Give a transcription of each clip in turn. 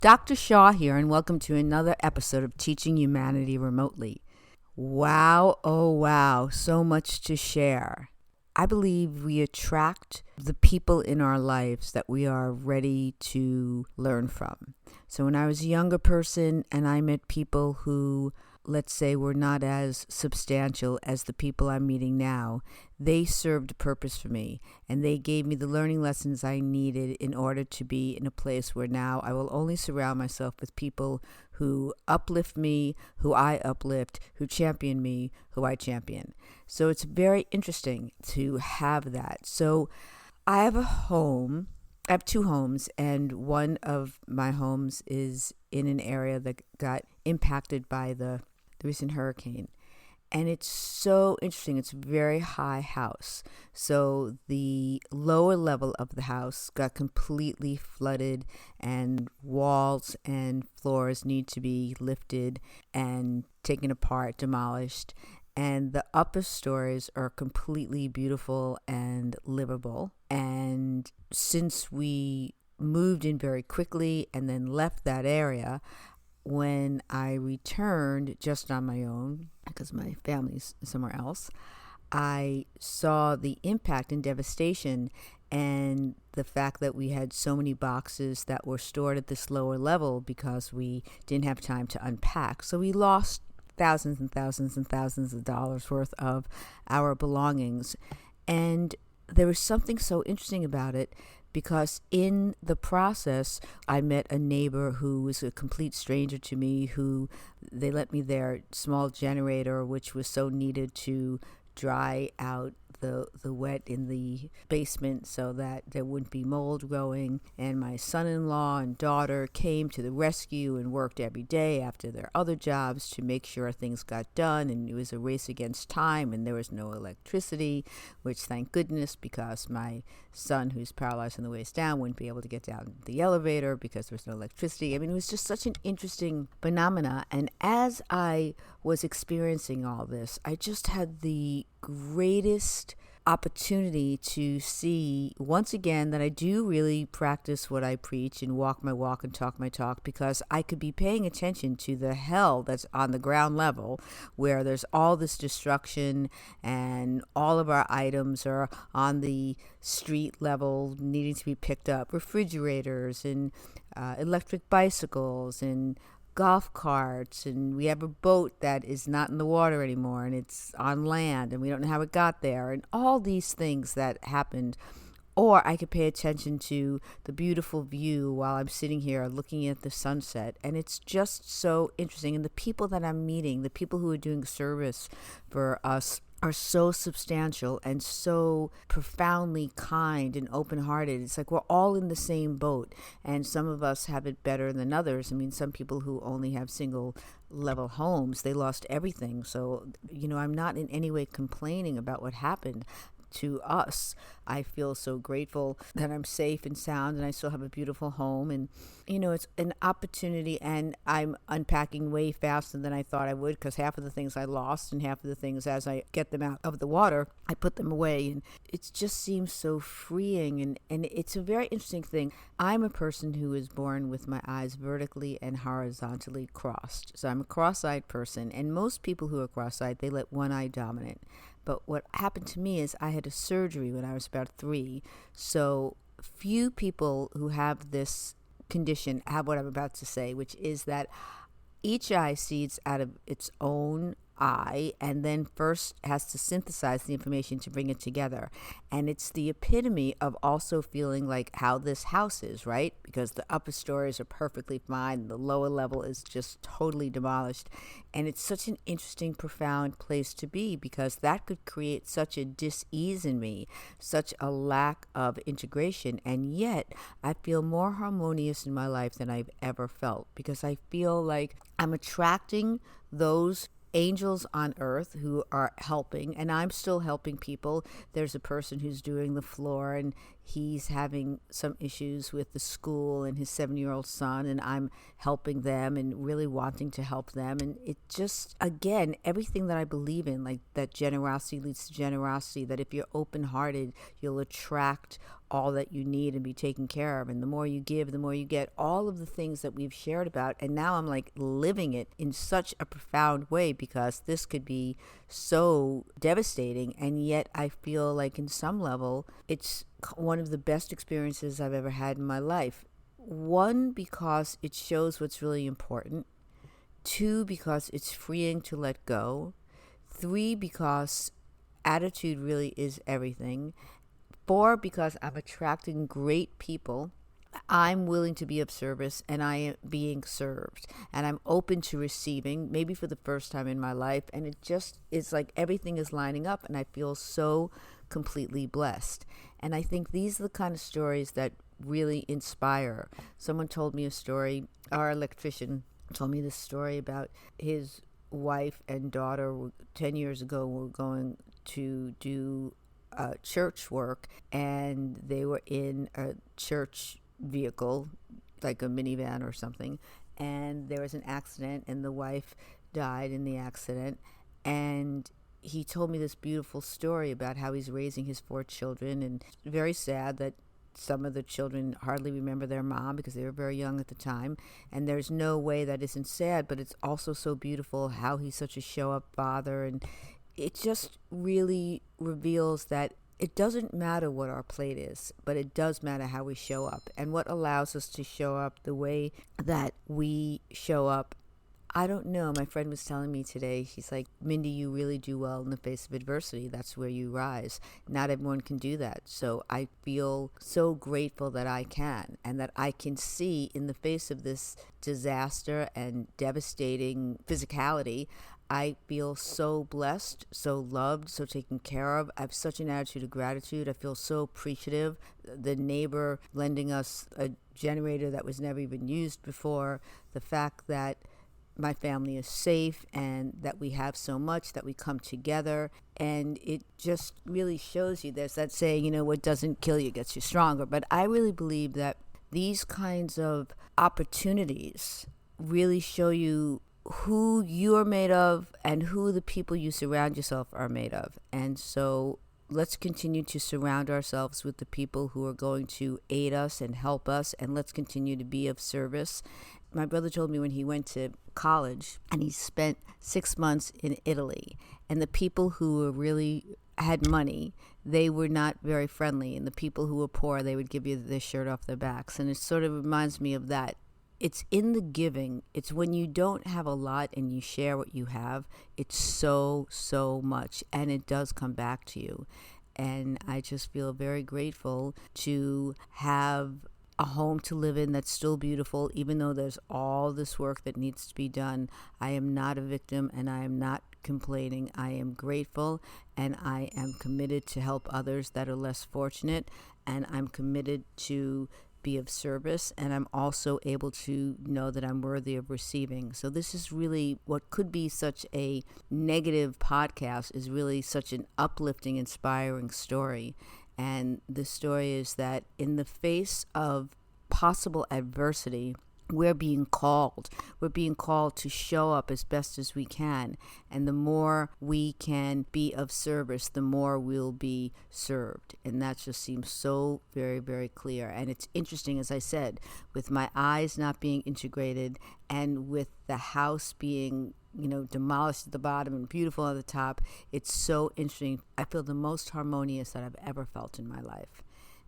Dr. Shaw here, and welcome to another episode of Teaching Humanity Remotely. Wow, oh wow, so much to share. I believe we attract the people in our lives that we are ready to learn from. So when I was a younger person and I met people who, let's say, were not as substantial as the people I'm meeting now, they served a purpose for me, and they gave me the learning lessons I needed in order to be in a place where now I will only surround myself with people who uplift me, who I uplift, who champion me, who I champion. So it's very interesting to have that. So I have a home. I have two homes, and one of my homes is in an area that got impacted by the recent hurricane. And it's so interesting. It's a very high house. So the lower level of the house got completely flooded, and walls and floors need to be lifted and taken apart, demolished. And the upper stories are completely beautiful and livable. And since we moved in very quickly and then left that area, when I returned just on my own, because my family's somewhere else, I saw the impact and devastation and the fact that we had so many boxes that were stored at this lower level because we didn't have time to unpack. So we lost thousands and thousands and thousands of dollars worth of our belongings. And there was something so interesting about it, because in the process, I met a neighbor who was a complete stranger to me, who they let me their small generator, which was so needed to dry out the wet in the basement so that there wouldn't be mold growing. And my son-in-law and daughter came to the rescue and worked every day after their other jobs to make sure things got done. And it was a race against time, and there was no electricity, which thank goodness, because my son, who's paralyzed on the waist down, wouldn't be able to get down the elevator because there was no electricity. I mean, it was just such an interesting phenomena. And as I was experiencing all this, I just had the greatest opportunity to see once again that I do really practice what I preach and walk my walk and talk my talk, because I could be paying attention to the hell that's on the ground level, where there's all this destruction and all of our items are on the street level needing to be picked up, refrigerators and electric bicycles and golf carts, and we have a boat that is not in the water anymore and it's on land and we don't know how it got there, and all these things that happened. Or I could pay attention to the beautiful view while I'm sitting here looking at the sunset, and it's just so interesting. And the people that I'm meeting, the people who are doing service for us, are so substantial and so profoundly kind and open-hearted. It's like we're all in the same boat, and some of us have it better than others. I mean, some people who only have single level homes, they lost everything. So, I'm not in any way complaining about what happened to us. I feel so grateful that I'm safe and sound and I still have a beautiful home. And, it's an opportunity, and I'm unpacking way faster than I thought I would, because half of the things I lost, and half of the things, as I get them out of the water, I put them away. And it just seems so freeing. And it's a very interesting thing. I'm a person who is born with my eyes vertically and horizontally crossed. So I'm a cross-eyed person. And most people who are cross-eyed, they let one eye dominate. But what happened to me is I had a surgery when I was about 3. So few people who have this condition have what I'm about to say, which is that each eye sees out of its own eye and then first has to synthesize the information to bring it together. And it's the epitome of also feeling like how this house is, right? Because the upper stories are perfectly fine, the lower level is just totally demolished. And it's such an interesting, profound place to be, because that could create such a dis-ease in me, such a lack of integration. And yet I feel more harmonious in my life than I've ever felt, because I feel like I'm attracting those angels on earth who are helping, and I'm still helping people. There's a person who's doing the floor, and he's having some issues with the school and his 7-year-old son, and I'm helping them and really wanting to help them. And it just, again, everything that I believe in, like that generosity leads to generosity, that if you're open-hearted, you'll attract all that you need and be taken care of. And the more you give, the more you get. All of the things that we've shared about. And now I'm like living it in such a profound way, because this could be so devastating. And yet I feel like in some level, it's one of the best experiences I've ever had in my life. One, because it shows what's really important. Two, because it's freeing to let go. Three, because attitude really is everything. 4, because I'm attracting great people. I'm willing to be of service, and I am being served, and I'm open to receiving, maybe for the first time in my life. And it just is like everything is lining up, and I feel so completely blessed. And I think these are the kind of stories that really inspire. Someone told me a story, our electrician told me this story about his wife and daughter 10 years ago were going to do church work, and they were in a church vehicle, like a minivan or something, and there was an accident, and the wife died in the accident. And he told me this beautiful story about how he's raising his 4 children, and very sad that some of the children hardly remember their mom because they were very young at the time. And there's no way that isn't sad, but it's also so beautiful how he's such a show-up father. And it just really reveals that it doesn't matter what our plate is, but it does matter how we show up. And what allows us to show up the way that we show up, I don't know. My friend was telling me today, she's like, Mindy, you really do well in the face of adversity. That's where you rise. Not everyone can do that. So I feel so grateful that I can, and that I can see in the face of this disaster and devastating physicality, I feel so blessed, so loved, so taken care of. I have such an attitude of gratitude. I feel so appreciative. The neighbor lending us a generator that was never even used before. The fact that my family is safe, and that we have so much, that we come together. And it just really shows you, there's that saying, what doesn't kill you gets you stronger. But I really believe that these kinds of opportunities really show you who you're made of and who the people you surround yourself are made of. And so let's continue to surround ourselves with the people who are going to aid us and help us, and let's continue to be of service. My brother told me when he went to college and he spent 6 months in Italy, and the people who were really had money, they were not very friendly, and the people who were poor, they would give you their shirt off their backs. And it sort of reminds me of that. It's in the giving. It's when you don't have a lot and you share what you have. It's so, so much, and it does come back to you. And I just feel very grateful to have a home to live in that's still beautiful, even though there's all this work that needs to be done. I am not a victim, and I am not complaining. I am grateful, and I am committed to help others that are less fortunate, and I'm committed to be of service, and I'm also able to know that I'm worthy of receiving. So this is really what could be such a negative podcast is really such an uplifting, inspiring story. And the story is that in the face of possible adversity, we're being called. We're being called to show up as best as we can. And the more we can be of service, the more we'll be served. And that just seems so very, very clear. And it's interesting, as I said, with my eyes not being integrated, and with the house being demolished at the bottom and beautiful at the top, it's so interesting. I feel the most harmonious that I've ever felt in my life.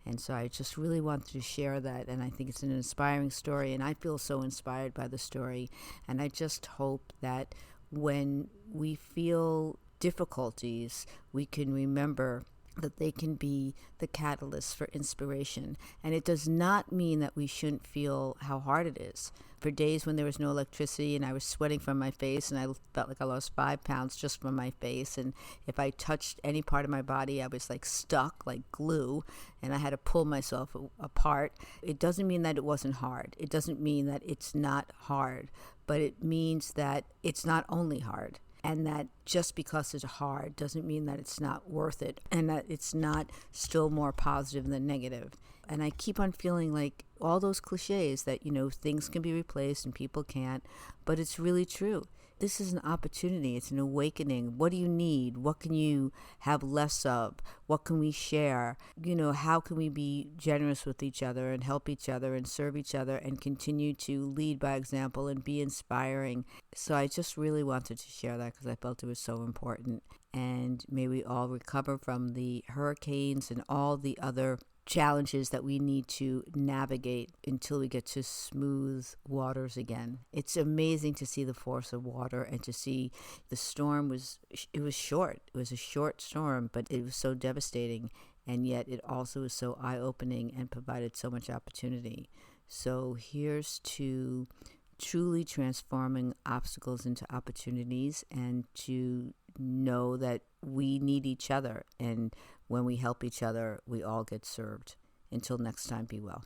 And so I just really wanted to share that, and I think it's an inspiring story, and I feel so inspired by the story. And I just hope that when we feel difficulties, we can remember that they can be the catalyst for inspiration. And it does not mean that we shouldn't feel how hard it is. For days when there was no electricity and I was sweating from my face, and I felt like I lost 5 pounds just from my face, and if I touched any part of my body, I was like stuck like glue, and I had to pull myself apart. It doesn't mean that it wasn't hard. It doesn't mean that it's not hard, but it means that it's not only hard. and that just because it's hard doesn't mean that it's not worth it, and that it's not still more positive than negative. And I keep on feeling like all those cliches that, things can be replaced and people can't, but it's really true. This is an opportunity. It's an awakening. What do you need? What can you have less of? What can we share? How can we be generous with each other and help each other and serve each other and continue to lead by example and be inspiring? So I just really wanted to share that because I felt it was so important. And may we all recover from the hurricanes and all the other challenges that we need to navigate until we get to smooth waters again. It's amazing to see the force of water and to see the storm was short. It was a short storm, but it was so devastating, and yet it also was so eye-opening and provided so much opportunity. So here's to truly transforming obstacles into opportunities, and to know that we need each other, and when we help each other, we all get served. Until next time, be well.